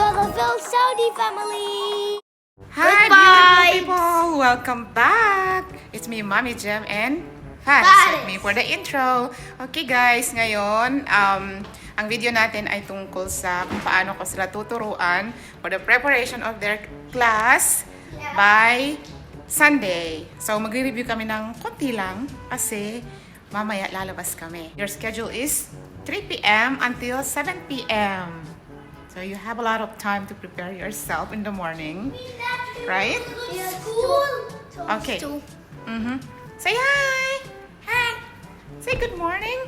We're the Phil Saudi family. Hi, beautiful people! Welcome back! It's me, Mommy Jem, and Faris with me for the intro. Okay guys, ngayon, ang video natin ay tungkol sa kung paano ko sila tuturuan for the preparation of their class by Sunday. So, magre-review kami ng konti lang kasi mamaya lalabas kami. Your schedule is 3 p.m. until 7 p.m. So, you have a lot of time to prepare yourself in the morning. Right? Okay. Say hi! Hi! Say good morning!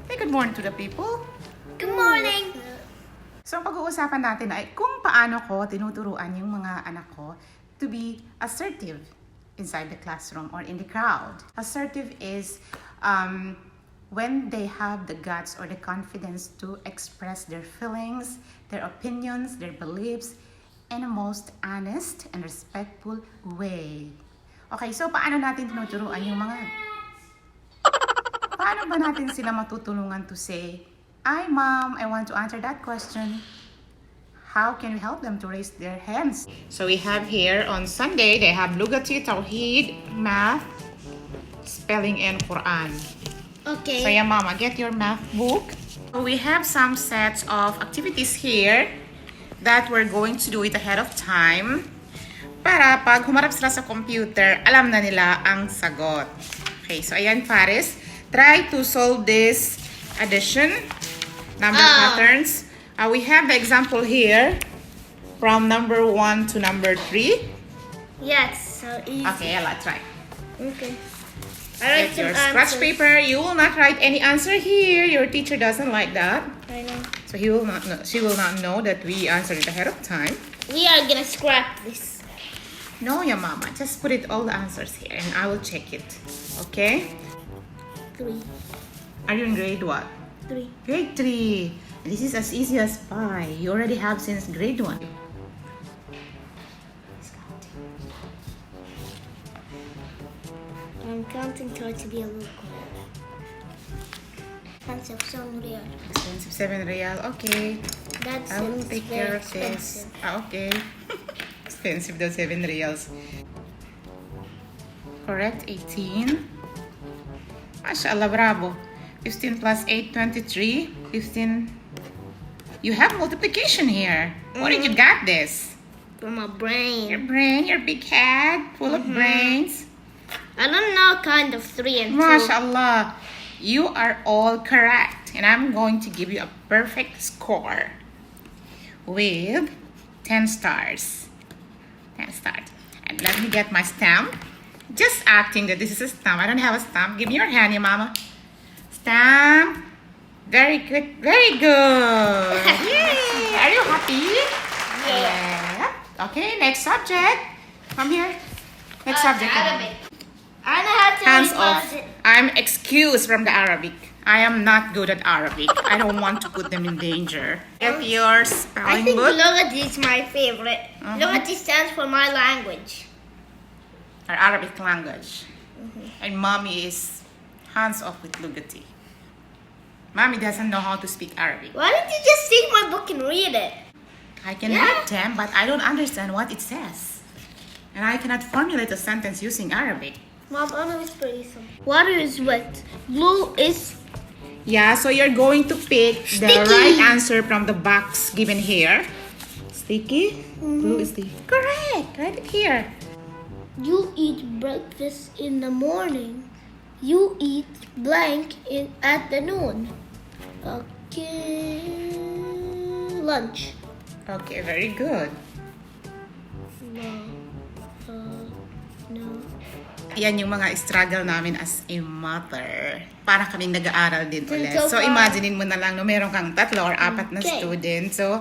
Say good morning to the people. Good morning. So, ang pag-uusapan natin ay kung paano ko tinuturuan yung mga anak ko to be assertive inside the classroom or in the crowd. Assertive is when they have the guts or the confidence to express their feelings, their opinions, their beliefs in a most honest and respectful way. Okay, so paano natin tinuturuan yung mga... Paano ba natin sila matutulungan to say, "Hi, Mom, I want to answer that question." How can we help them to raise their hands? So we have here on Sunday, they have Lugati, Tawheed, Math, Spelling, and Quran. Okay. So yeah, Mama, get your math book. We have some sets of activities here that we're going to do it ahead of time para pag humarap sila sa computer, alam na nila ang sagot. Okay, so ayan, Faris, try to solve this addition, number patterns. We have the example here from number 1 to number 3. Yes, so easy. Okay, let's try. Okay. I write Get your some scratch answers. paper. You will not write any answer here. Your teacher doesn't like that. I know. So he will not know, she will not know that we answered it ahead of time. We are gonna scrap this. No, your mama. Just put it all the answers here and I will check it. Okay? 3. Are you in grade what? 3. Grade 3. This is as easy as pie. You already have since grade 1. I'm counting towards to be a little cold. Expensive, so real. Expensive 7 real. Okay. That's I will it. take It's care very of this. expensive. Okay. Expensive the 7 reals. Correct. 18. Mashallah, bravo. 15 plus 8, 23. 15. You have multiplication here. Where did you got this? From my brain. Your brain, your big head, full of brains. I don't know kind of 3 and 2. Mashallah. You are all correct. And I'm going to give you a perfect score with 10 stars. 10 stars. And let me get my stamp. Just acting that this is a stamp. I don't have a stamp. Give me your hand, your mama. Stamp. Very good. Very good. Yay. Are you happy? Yeah. Okay, next subject. Come here. Next subject. Arabic. I know how to Hands read off. I'm excused from the Arabic. I am not good at Arabic. I don't want to put them in danger. Get your I spelling think book. Lugati is my favorite. Lugati stands for my language. Our Arabic language. And Mommy is hands off with Lugati. Mommy doesn't know how to speak Arabic. Why don't you just take my book and read it? I can read them, but I don't understand what it says. And I cannot formulate a sentence using Arabic. Mom, I'm gonna whisper you something. Water is wet. Blue is... Yeah, so you're going to pick the Sticky. right answer from the box given here. Sticky? Blue is the correct. Write it here. You eat breakfast in the morning. You eat blank at the noon. Okay. Lunch. Okay, very good. No. No. Yan yung mga struggle namin as a mother. Para kaming nag-aaral din ulit. So So, far- imaginein mo na lang, no, meron kang 3 or 4 na Okay. student. So,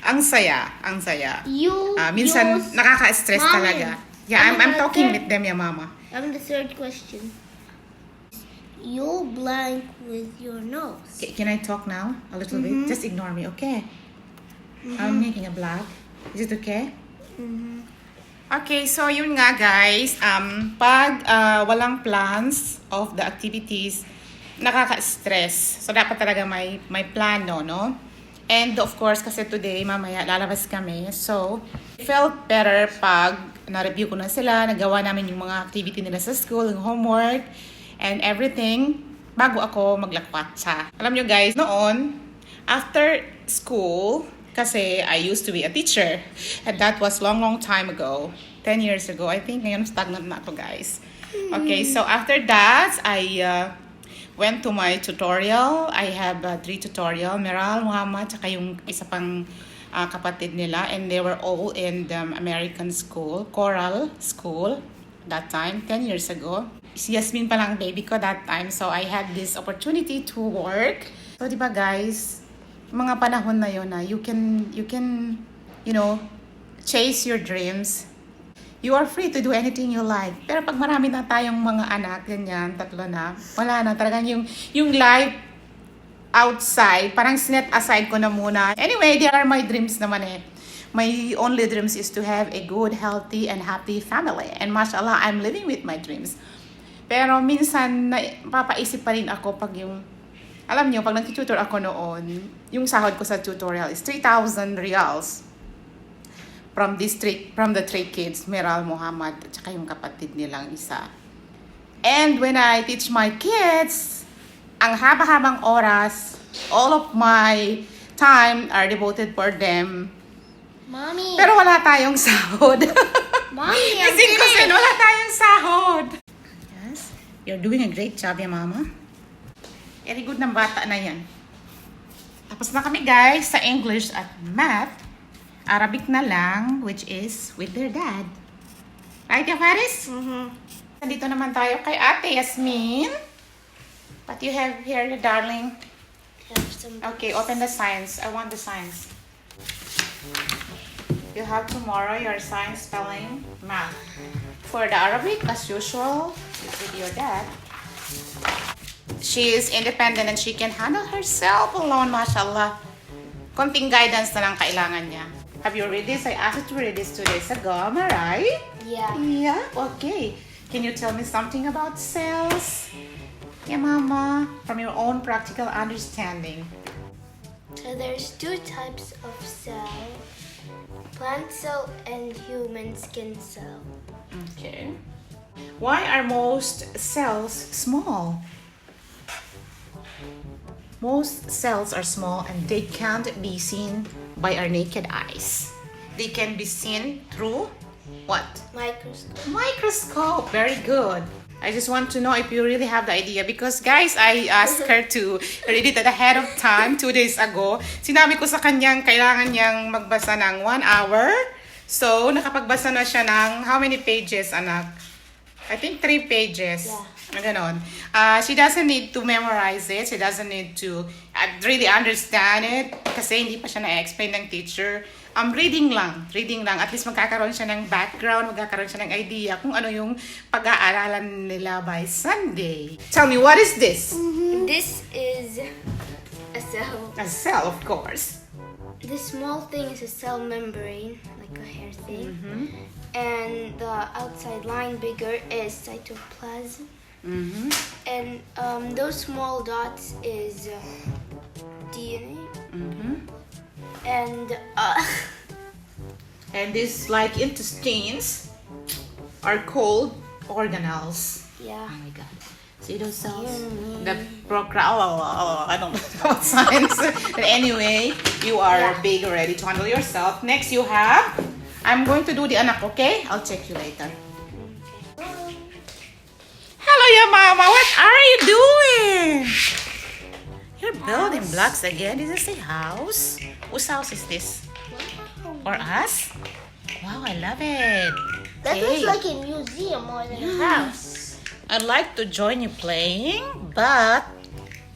ang saya, ang saya. You Minsan, use... nakaka-stress Mommy, talaga. Yeah, I'm ano talking natin? with them, ya mama. I'm the third question. You blank with your nose. Can I talk now? A little bit? Just ignore me, okay? I'm making a blank. Is it okay? Okay, so yun nga guys, pag walang plans of the activities, nakaka-stress. So dapat talaga may plano, no? And of course, kasi today, mamaya, lalabas kami. So, it felt better pag na-review ko na sila, nagawa namin yung mga activity nila sa school, yung homework, and everything, bago ako maglakwatsa. Alam nyo guys, noon, after school, kasi I used to be a teacher, and that was long time ago, 10 years ago. I think ngayon stagnant na ako guys. Okay, so after that, I went to my tutorial. I have 3 tutorial, Meral, Muhammad, tsaka yung isa pang kapatid nila, and they were all in the American school, choral school, that time, 10 years ago. Si Yasmin pa lang baby ko that time, so I had this opportunity to work. So, di ba guys, mga panahon na yun na you can, you know, chase your dreams. You are free to do anything you like. Pero pag marami na tayong mga anak, ganyan, 3 na, wala na. Talagang yung life outside, parang sinet aside ko na muna. Anyway, there are my dreams naman eh. My only dreams is to have a good, healthy, and happy family. And mashallah, I'm living with my dreams. Pero minsan, papaisip pa rin ako pag yung, alam nyo, pag nag-tutor ako noon, yung sahod ko sa tutorial is 3,000 reals. From the 3 kids, Meral, Muhammad, at saka yung kapatid nilang isa. And when I teach my kids, ang haba-habang oras, all of my time are devoted for them. Mommy. Pero wala tayong sahod. Mommy, Kasi wala tayong sahod. Yes, you're doing a great job, ya mama. Very good ng bata na yan. Tapos na kami guys sa English at Math. Arabic na lang, which is with their dad. Right, ya Faris? Nandito naman tayo kay Ate Yasmin. What you have here, you darling? Okay, open the science. I want the science. You have tomorrow your science, spelling, math. For the Arabic, as usual, with your dad. She is independent and she can handle herself alone, mashallah. Konting guidance na lang kailangan niya. Have you read this? I asked you to read this 2 days ago, am I right? Yeah. Yeah, okay. Can you tell me something about cells? Yeah, Mama, from your own practical understanding. So there's 2 types of cell. Plant cell and human skin cell. Okay. Why are most cells small? Most cells are small and they can't be seen by our naked eyes. They can be seen through what? Microscope. Microscope. Very good. I just want to know if you really have the idea because guys, I asked her to read it ahead of time 2 days ago. Sinabi ko sa kanyang kailangan niyang magbasa ng 1 hour. So, nakapagbasa na siya ng how many pages, anak? I think 3 pages. Yeah. Ganon. She doesn't need to memorize it. She doesn't need to really understand it kasi hindi pa siya na-explain ng teacher. Reading lang. At least magkakaroon siya ng background, magkakaroon siya ng idea kung ano yung pag-aaralan nila by Sunday. Tell me, what is this? This is a cell. A cell, of course. This small thing is a cell membrane, like a hair thing. And the outside line bigger is cytoplasm. And those small dots is DNA. And and these like intestines are called organelles. yeah. Oh my god. See those cells? The I don't know about science. But anyway, you are big already to handle yourself. Next you have, I'm going to do the anak, okay? I'll check you later. Hello, ya mama. What are you doing? You're building blocks again. Is this a house? Whose house is this? For us? Wow, I love it. That Okay. looks like a museum more than a house. I'd like to join you playing, but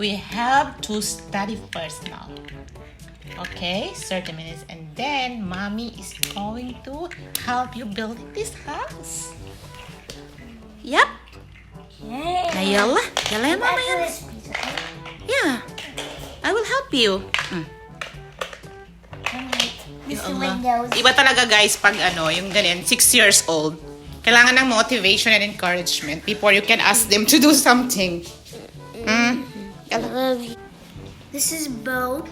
we have to study first now. Okay, 30 minutes, and then mommy is going to help you build this house. Yep. Yalla, yalla ya mama ya. Yeah, I will help you. Ya Allah. Iba talaga guys pag yung ganyan, 6 years old. Kailangan ng motivation and encouragement before you can ask them to do something. This is boat.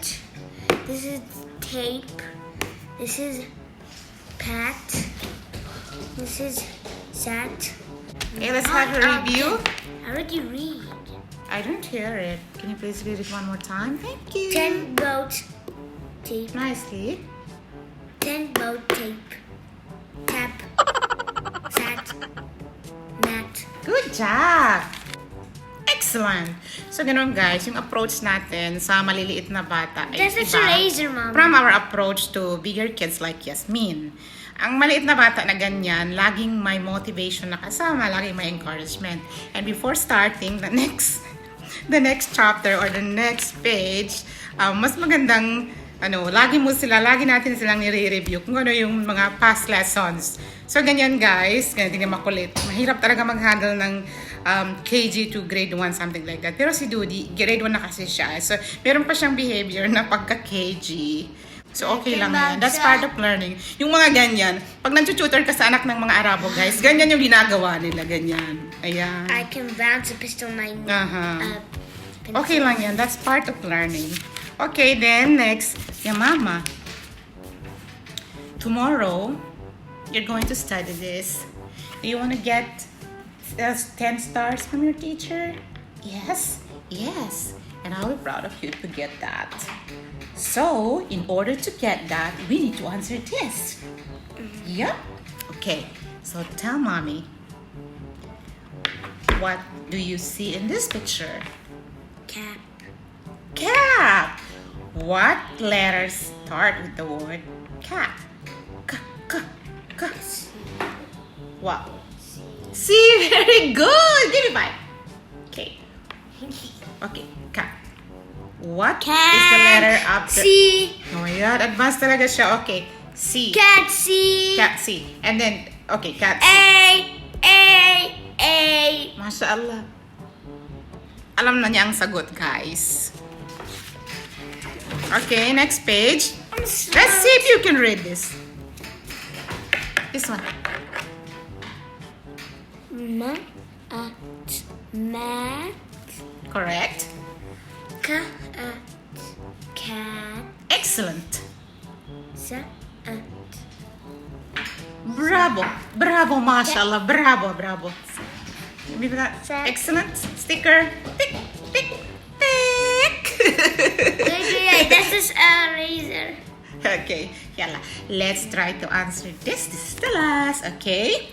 This is tape. This is Pat. This is Sat. Okay, let's have a review. I already read. I don't hear it. Can you please read it one more time? Thank you. 10 boat tape. Nicely. 10 boat tape. Tap. Sat. Mat. Good job! Excellent! So, ganun guys, yung approach natin sa maliliit na bata ay That's such iba a laser, Mom. from our approach to bigger kids like Yasmin. Ang maliit na bata na ganyan, laging may motivation na kasama, laging may encouragement. And before starting the next chapter or the next page, mas magandang lagi natin silang nire-review kung ano yung mga past lessons. So, ganyan guys, ganyan din makulit. Mahirap talaga mag-handle ng KG to grade 1, something like that. Pero si Dudi, grade 1 na kasi siya. So, meron pa siyang behavior na pagka-KG. So, okay lang yan. That's part of learning. Yung mga ganyan, pag nag-tutor ka sa anak ng mga Arabo, guys, ganyan yung ginagawa nila, ganyan. Ayan. I can bounce a pistol mine. Okay lang yan. That's part of learning. Okay, then next, your mama. Tomorrow, you're going to study this. Do you want to get 10 stars from your teacher? Yes? Yes. And I'll be proud of you to get that. So, in order to get that, we need to answer this. Yep. Okay, so tell mommy, what do you see in this picture? Cap. Cap. What letters start with the word cap? K, k, k. Wow. C, very good. Give me 5. Okay. Okay, cap. What Cat. is the letter after? C. Oh my God, advanced talaga siya. Okay, C. Cat C. Cat C. And then, okay, cat C. A. Masya Allah. Alam na niya ang sagot, guys. Okay, next page. Let's see if you can read this. This one. Mat. Correct. Cat. Excellent. Sat. Bravo. Bravo, mashallah. Bravo, bravo. Maybe that. Set. Excellent. Sticker. Tick, tick, tick. This is a razor. Okay, yalla. Let's try to answer this. This is the last, okay?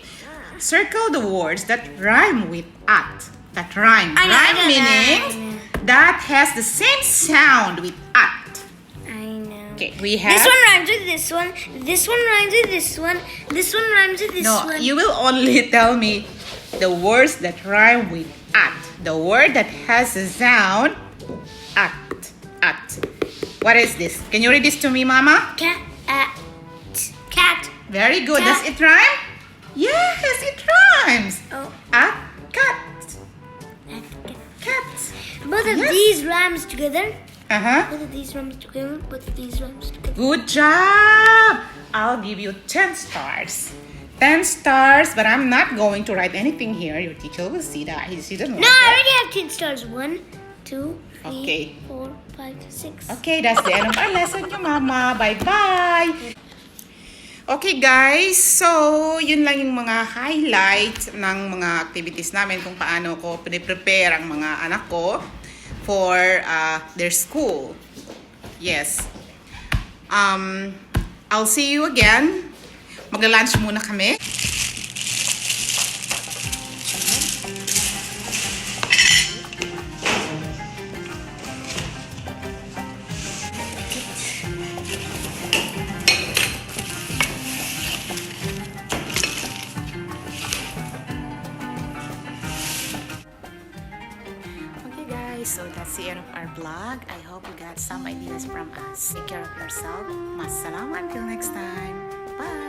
Circle the words that rhyme with at. That rhyme. I know, Rhyme I know, meaning I know. that has the same sound with at. I know. Okay, we have... This one rhymes with this one. This one rhymes with this one. This one rhymes with this No, one. you will only tell me the words that rhyme with at. The word that has a sound at. At. What is this? Can you read this to me, Mama? Cat. Cat. Very good. Cat. Does it rhyme? Yes, it rhymes. Oh. At cat. Cat. Both of Yes. these rhymes together. Uh-huh. Both of these rhymes together. Both of these rhymes together. Good job. I'll give you 10 stars. 10 stars, but I'm not going to write anything here. Your teacher will see that. He doesn't No, want I that. already have 10 stars. 1, 2, 3, Okay. 4, 5, 6. Okay, that's the end of our lesson, yung mama. Bye-bye. Okay guys, so yun lang yung mga highlight ng mga activities namin kung paano ko piniprepare ang mga anak ko for their school. Yes. I'll see you again. Magla-lunch muna kami. So that's the end of our vlog. I hope you got some ideas from us. Take care of yourself. Massalam until next time. Bye.